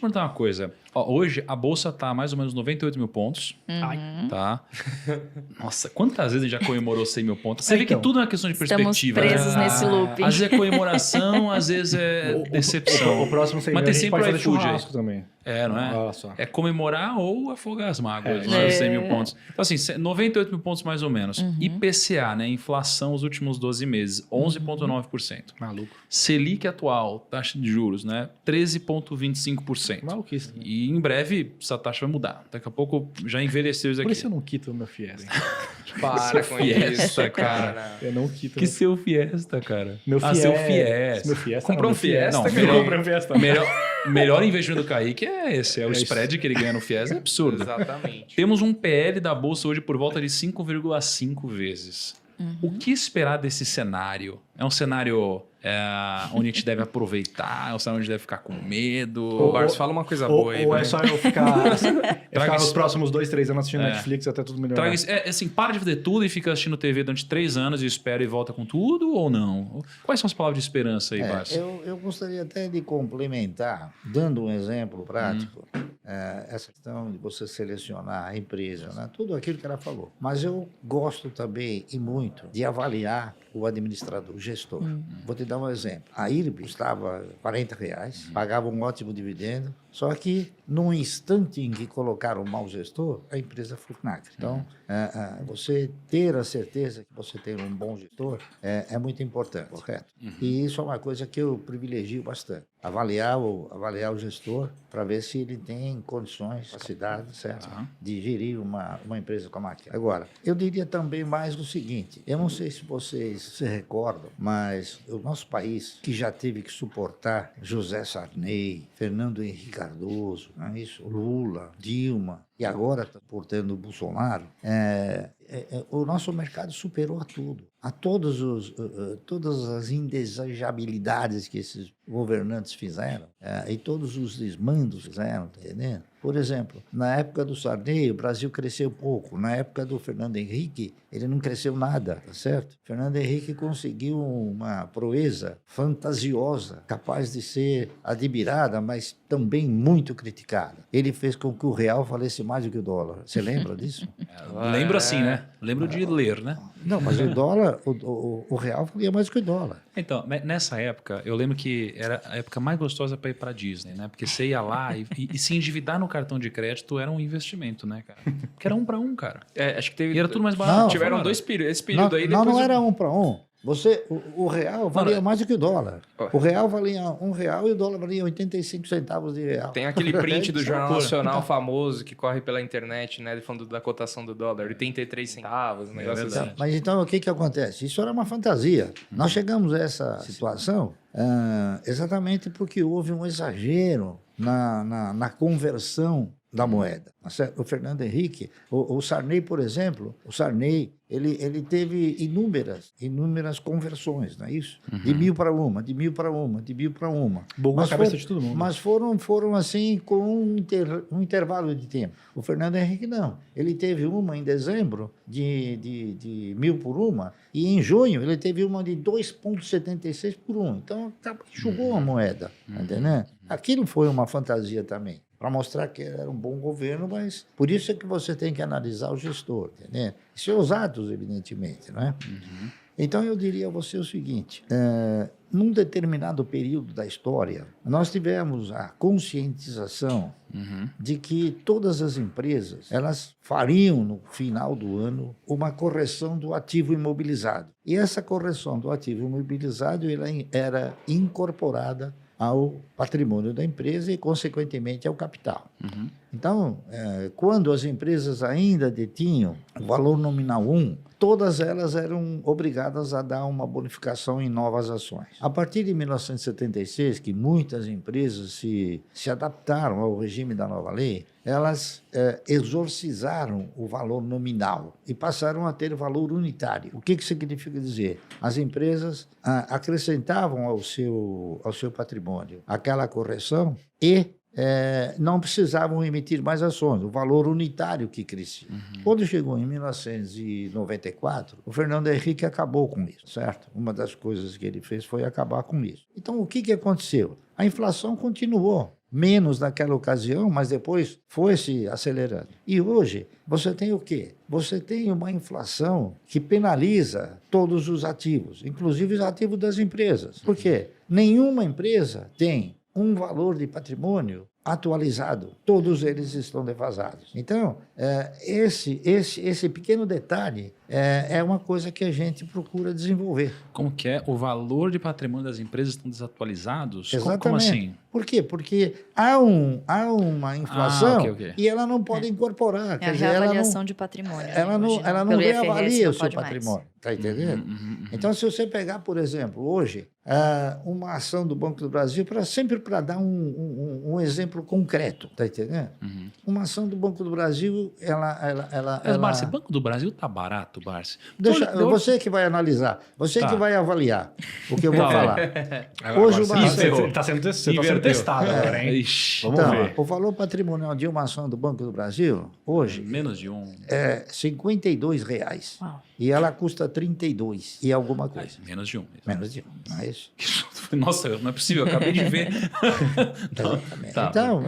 perguntar uma coisa. Ó, hoje a bolsa tá mais ou menos 98 mil pontos. Ai. Tá? Nossa, quantas vezes a gente já comemorou 100 mil pontos? Você vê que Então, tudo é uma questão de Estamos perspectiva. presos né? nesse looping. Às vezes é comemoração, às vezes é decepção. O próximo 100 Mas mil tem a gente sempre pode o fazer iFood aí. churrasco também. É, não é? Olha só. É comemorar ou afogar as mágoas, É. né? 100 mil pontos. Então, assim, 98 mil pontos mais ou menos. Uhum. IPCA, né? Inflação os últimos 12 meses, 11,9%. Maluco. Selic atual, taxa de juros, né? 13,25%. Maluquice. E em breve essa taxa vai mudar. Daqui a pouco já envelheceu isso Por aqui. isso eu não quito o meu Fiesta. Para com Fiesta, isso, cara. cara. Eu não quito. Que seu Fiesta, cara. Meu Ah, Fiesta. seu Fiesta. Meu Fiesta. Comprou um Fiesta, Não, cara. melhor- Comprei um Fiesta. Melhor investimento do Kaique é esse. É o É isso. spread que ele ganha no Fiesta. É absurdo. Exatamente. Temos um PL da Bolsa hoje por volta de 5,5 vezes. O que esperar desse cenário? É um cenário onde a gente deve aproveitar? É um cenário onde a gente deve ficar com medo? Ô, Barço, fala uma coisa boa aí. Ou é vai. só eu ficar Traga nos isso. próximos 2, 3 anos assistindo É. Netflix até tudo melhorar. Traga isso. Assim, para de fazer tudo e fica assistindo TV durante 3 anos e espera e volta com tudo ou não? Quais são as palavras de esperança aí, Barça? Eu gostaria até de complementar, dando um exemplo prático, essa questão de você selecionar a empresa, né? Tudo aquilo que ela falou. Mas eu gosto também, e muito, de avaliar o administrador, o gestor. Vou te dar um exemplo. A IRB custava R$40, pagava um ótimo dividendo, só que num instante em que colocaram um mau gestor, a empresa foi vinagre. Então, você ter a certeza que você tem um bom gestor é muito importante, correto? E isso é uma coisa que eu privilegio bastante. Avaliar o gestor para ver se ele tem condições, capacidade, certo? De gerir uma empresa como aquela. Agora, eu diria também mais o seguinte, eu não sei se vocês se recordam, mas o nosso país, que já teve que suportar José Sarney, Fernando Henrique Cardoso, não é isso? Lula, Dilma, e agora está portando o Bolsonaro, o nosso mercado superou a tudo. A todas as indesejabilidades que esses governantes fizeram e todos os desmandos fizeram, tá entendendo? Por exemplo, na época do Sarney, o Brasil cresceu pouco. Na época do Fernando Henrique, ele não cresceu nada, tá certo? Fernando Henrique conseguiu uma proeza fantasiosa, capaz de ser admirada, mas também muito criticada. Ele fez com que o real valesse mais do que o dólar. Você lembra disso? Lembro assim, né? Lembro de ler, né? Não, mas o dólar, o real valia mais do que o dólar. Então, nessa época, eu lembro que era a época mais gostosa para ir para Disney, né? Porque você ia lá e se endividar no cartão de crédito era um investimento, né, cara? Porque era 1 para 1, cara. Acho que teve. E era tudo mais barato. Não, Tiveram Fora. 2 períodos. Esse período aí Não, depois. não era 1 para 1. O real valia mais do que o dólar. O real valia R$1 e o dólar valia 85 centavos de real. Tem aquele print do Isso é Jornal loucura. Nacional famoso que corre pela internet, né? Falando da cotação do dólar, 83 centavos, um negócio verdade. assim. Mas então o que acontece? Isso era uma fantasia. Nós chegamos a essa situação exatamente porque houve um exagero na conversão da moeda. Tá certo? O Fernando Henrique, o Sarney, por exemplo, ele teve inúmeras conversões, não é isso? De 1000 para uma, de 1000 para uma, de 1000 para uma. Bugou a cabeça de todo mundo. Mas foram assim com um intervalo de tempo. O Fernando Henrique não. Ele teve uma em dezembro de 1000 por uma e em junho ele teve uma de 2,76 por um. Então enxugou a moeda, tá entendendo? Aquilo foi uma fantasia também, para mostrar que era um bom governo, mas por isso é que você tem que analisar o gestor, entendeu? E seus atos, evidentemente, não é? Então eu diria a você o seguinte, num determinado período da história, nós tivemos a conscientização de que todas as empresas, elas fariam no final do ano uma correção do ativo imobilizado. E essa correção do ativo imobilizado ela era incorporada ao patrimônio da empresa e, consequentemente, ao capital. Então, quando as empresas ainda detinham o valor nominal 1, todas elas eram obrigadas a dar uma bonificação em novas ações. A partir de 1976, que muitas empresas se adaptaram ao regime da nova lei, elas exorcizaram o valor nominal e passaram a ter valor unitário. O que significa dizer? As empresas acrescentavam ao seu patrimônio aquela correção e não precisavam emitir mais ações, o valor unitário que crescia. Quando chegou em 1994, o Fernando Henrique acabou com isso, certo? Uma das coisas que ele fez foi acabar com isso. Então, o que aconteceu? A inflação continuou. menos naquela ocasião, mas depois foi se acelerando. E hoje você tem o quê? Você tem uma inflação que penaliza todos os ativos, inclusive os ativos das empresas. Por quê? Nenhuma empresa tem um valor de patrimônio atualizado. Todos eles estão defasados. Então, esse pequeno detalhe é uma coisa que a gente procura desenvolver. Como que é? O valor de patrimônio das empresas estão desatualizados? Exatamente. Como assim? Por quê? Porque há uma inflação ok. e ela não pode incorporar. É Quer a dizer, ela reavaliação não, de patrimônio. ela né? não, Hoje, ela não pelo reavalia IFRS, o não seu pode mais. patrimônio. Está entendendo? Então, se você pegar, por exemplo, hoje, uma ação do Banco do Brasil, sempre para dar um exemplo concreto, está entendendo? Uma ação do Banco do Brasil, Mas, Barsi, Banco do Brasil tá barato, Barsi. Você que vai analisar, você Tá. que vai avaliar o que eu vou Tá. falar. Agora, Hoje você uma está sendo Inverteu. testado agora, hein? Ixi, Vamos Então, ver. o valor patrimonial de uma ação do Banco do Brasil, hoje, menos de um. é R$ 52,00. Uau. E ela custa 32 e alguma coisa. Menos de um. Menos de um, não é isso? Nossa, não é possível, eu acabei de ver. Exatamente. Tá. Então,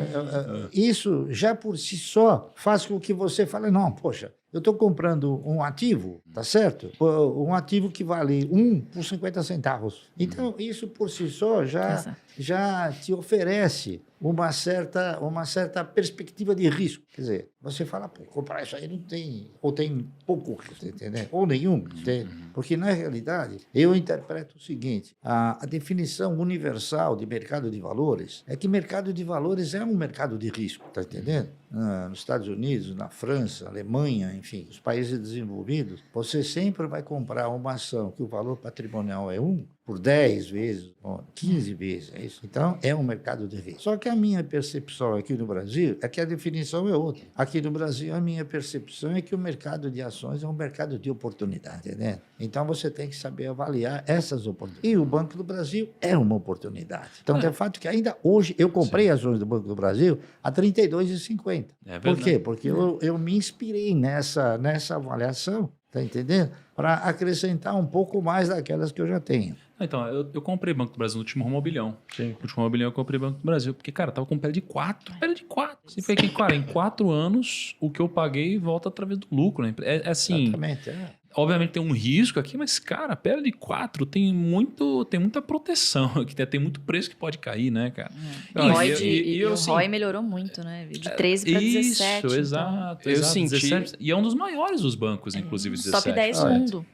isso já por si só faz com que você fale, não, poxa, eu estou comprando um ativo, tá certo? Um ativo que vale 1 por 50 centavos. Então, isso por si só Exato. já te oferece uma certa perspectiva de risco. Quer dizer, você fala, pô, comprar isso aí não tem, ou tem pouco risco, entendeu? Ou nenhum, entende? Porque, na realidade, eu interpreto o seguinte, a definição universal de mercado de valores é que mercado de valores é um mercado de risco, tá entendendo? Nos Estados Unidos, na França, Alemanha, enfim, os países desenvolvidos, você sempre vai comprar uma ação que o valor patrimonial é 1 por 10 vezes, 15 vezes, é isso. Então, é um mercado de risco. Só que a minha percepção aqui no Brasil é que a definição é outra. Aqui no Brasil, a minha percepção é que o mercado de ações é um mercado de oportunidade, né? Então, você tem que saber avaliar essas oportunidades. E o Banco do Brasil é uma oportunidade. Então, é fato que ainda hoje, eu comprei ações do Banco do Brasil a R$ 32,50. É Por verdade. quê? Porque eu me inspirei nessa avaliação, tá entendendo? Para acrescentar um pouco mais daquelas que eu já tenho. Então, eu comprei Banco do Brasil no último Romobilhão. Sim. No último Romobilhão eu comprei Banco do Brasil, porque, cara, tava com pele de 4. Pele de 4. Você foi que, cara, em 4 anos, o que eu paguei volta através do lucro. Né? É assim, Exatamente, obviamente tem um risco aqui, mas, cara, pele de 4 tem muita proteção aqui, tem muito preço que pode cair, né, cara? E, o assim, ROI melhorou muito, né? De 13 para 17. Isso, então, exato. Eu exato, senti- 17, e é um dos maiores dos bancos, inclusive, 17. Top 10 do Olha, mundo.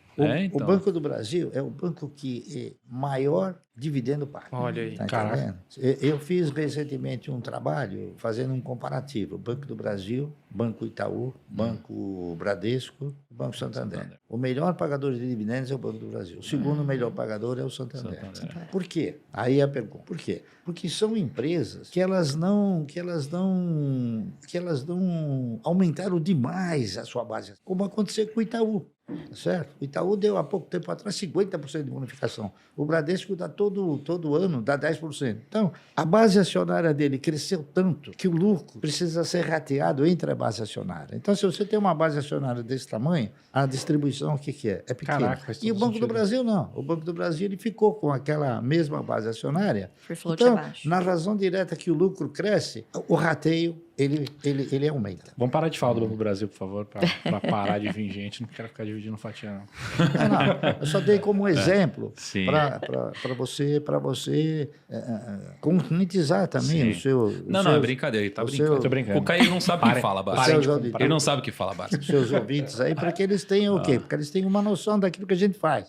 O Banco do Brasil é o banco que maior dividendo paga. Olha aí. Tá Caraca. entendendo? Eu fiz recentemente um trabalho fazendo um comparativo. Banco do Brasil, Banco Itaú, Banco Bradesco, Banco Santander. O melhor pagador de dividendos é o Banco do Brasil. O segundo melhor pagador é o Santander. Por quê? Aí a pergunta. Por quê? Porque são empresas que elas não aumentaram demais a sua base, como aconteceu com o Itaú. Certo? O Itaú deu há pouco tempo atrás 50% de bonificação. O Bradesco dá todo ano, dá 10%. Então, a base acionária dele cresceu tanto que o lucro precisa ser rateado entre a base acionária. Então, se você tem uma base acionária desse tamanho, a distribuição, o que é? É pequena. Caraca, faz todo E o Banco do sentido. Brasil, não. O Banco do Brasil ele ficou com aquela mesma base acionária. Free float Então, abaixo. na razão direta que o lucro cresce, o rateio, ele aumenta. Vamos parar de falar do Banco do Brasil, por favor, para parar de vir gente. Não quero ficar dividindo fatia, não. Não, eu só dei como exemplo Sim. para você concretizar também Sim. o seu. Não, é brincadeira, ele tá o brincando. seu- Tô brincando. O Caio não sabe o que fala, Barsi. parem de comprar. Ele não sabe o que fala, Barsi. Os seus ouvintes aí, para que eles tenham o quê? Porque eles tenham uma noção daquilo que a gente faz.